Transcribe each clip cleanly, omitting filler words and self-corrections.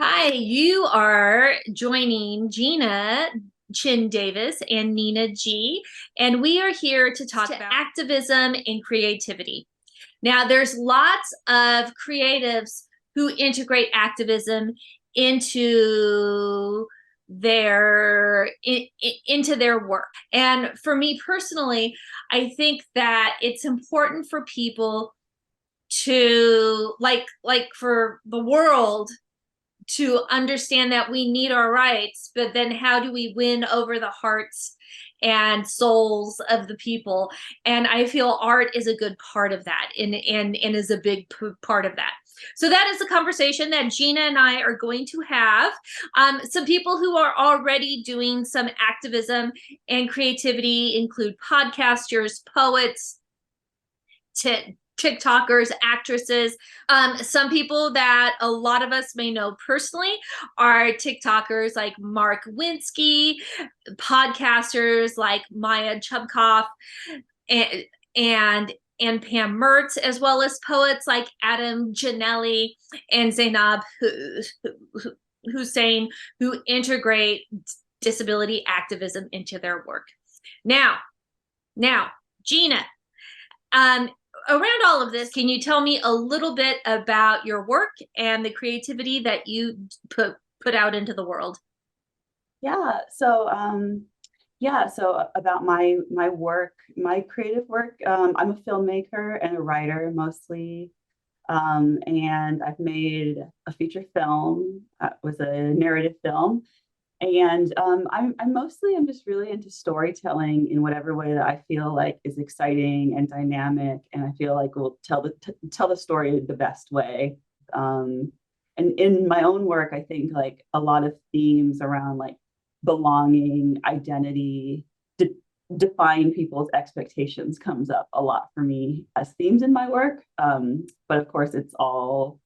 Hi, you are joining Gina Chin Davis and Nina G, and we are here to talk about activism and creativity. Now, there's lots of creatives who integrate activism into into their work. And for me personally, I think that it's important for people to for the world to understand that we need our rights, but then how do we win over the hearts and souls of the people? And I feel art is a good part of that and is a big part of that. So that is the conversation that Gina and I are going to have. Some people who are already doing some activism and creativity include podcasters, poets, TikTokers, actresses. Some people that a lot of us may know personally are TikTokers like Mark Winsky, podcasters like Maya Chubkoff, and and Pam Mertz, as well as poets like Adam Janelli and Zainab Hussein, who integrate disability activism into their work. Now, Gina, um, around all of this, can you tell me a little bit about your work and the creativity that you put out into the world? So about my work, my creative work, I'm a filmmaker and a writer mostly. And I've made a feature film. It was a narrative film. And I'm just really into storytelling in whatever way that I feel like is exciting and dynamic, and I feel like will tell the story the best way. And in my own work, I think like a lot of themes around like belonging, identity, define people's expectations comes up a lot for me as themes in my work. But of course, it's all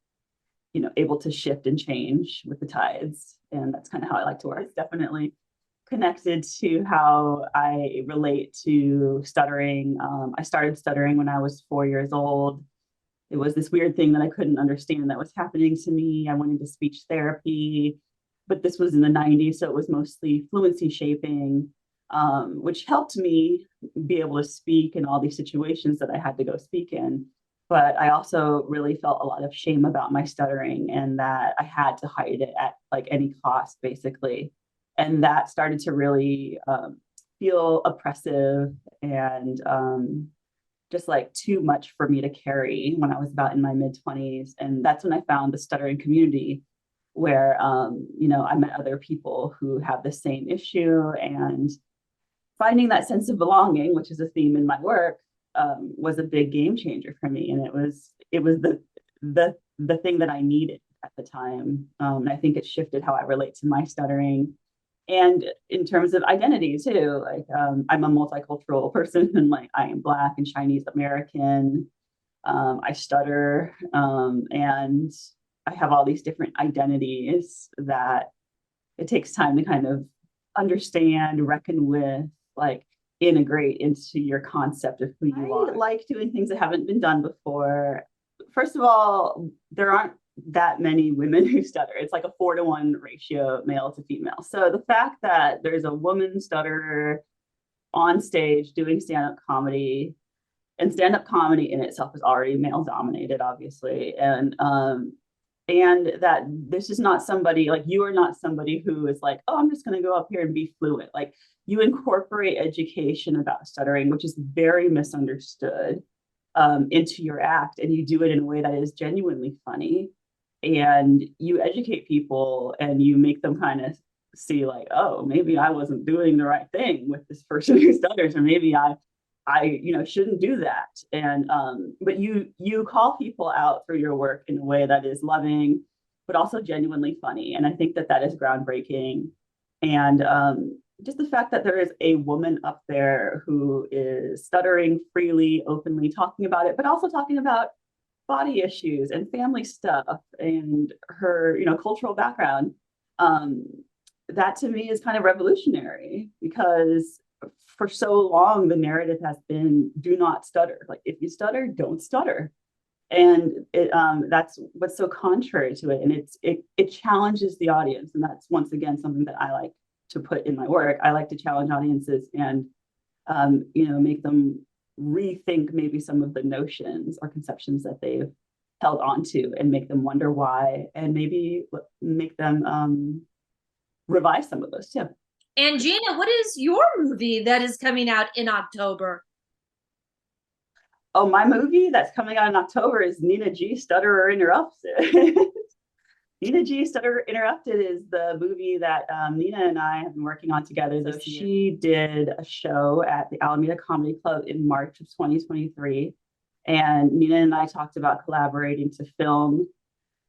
able to shift and change with the tides. And that's kind of how I like to work. It's definitely connected to how I relate to stuttering. I started stuttering when I was 4 years old. It was this weird thing that I couldn't understand that was happening to me. I went into speech therapy, but this was in the 90s, so it was mostly fluency shaping, which helped me be able to speak in all these situations that I had to go speak in. But I also really felt a lot of shame about my stuttering and that I had to hide it at like any cost, basically. And that started to really feel oppressive and just like too much for me to carry when I was about in my mid 20s. And that's when I found the stuttering community where, I met other people who have the same issue, and finding that sense of belonging, which is a theme in my work, was a big game changer for me. And it was the thing that I needed at the time. And I think it shifted how I relate to my stuttering. And in terms of identity too, like I'm a multicultural person, and like I am Black and Chinese American. I stutter, and I have all these different identities that it takes time to kind of understand, reckon with, like integrate into your concept of who you are. I like doing things that haven't been done before. First of all, there aren't that many women who stutter. It's like a 4-to-1 ratio, male to female. So the fact that there's a woman stutterer on stage doing stand-up comedy, and stand-up comedy in itself is already male dominated, obviously, and that this is not somebody like, you are not somebody who is like, oh, I'm just going to go up here and be fluent. Like, you incorporate education about stuttering, which is very misunderstood, into your act, and you do it in a way that is genuinely funny, and you educate people and you make them kind of see like, oh, maybe I wasn't doing the right thing with this person who stutters, or maybe I shouldn't do that. And but you call people out through your work in a way that is loving but also genuinely funny, and I think that is groundbreaking. And just the fact that there is a woman up there who is stuttering freely, openly talking about it, but also talking about body issues and family stuff and her cultural background, um, that to me is kind of revolutionary, because for so long the narrative has been, do not stutter. Like, if you stutter, don't stutter. And that's what's so contrary to it. And it challenges the audience. And that's once again something that I like to put in my work. I like to challenge audiences and make them rethink maybe some of the notions or conceptions that they've held onto and make them wonder why, and maybe make them revise some of those too. And Gina, what is your movie that is coming out in October? Oh, my movie that's coming out in October is Nina G. Stutterer Interrupted. Nina G. Stutter Interrupted is the movie that Nina and I have been working on together this year. She did a show at the Alameda Comedy Club in March of 2023. And Nina and I talked about collaborating to film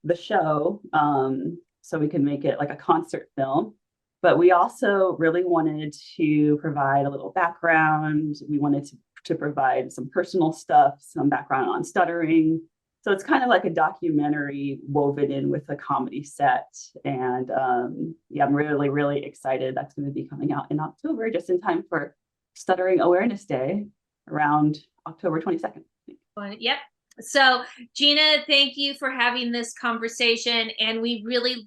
the show so we can make it like a concert film. But we also really wanted to provide a little background. We wanted to provide some personal stuff, some background on stuttering. So it's kind of like a documentary woven in with a comedy set. And yeah, I'm really, really excited. That's going to be coming out in October, just in time for Stuttering Awareness Day around October 22nd. Yep. So Gina, thank you for having this conversation, and we really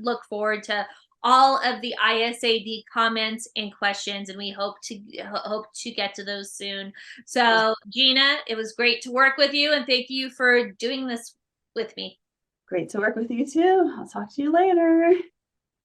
look forward to all of the ISAD comments and questions, and we hope to get to those soon. So Gina, it was great to work with you, and thank you for doing this with me. Great to work with you too. I'll talk to you later.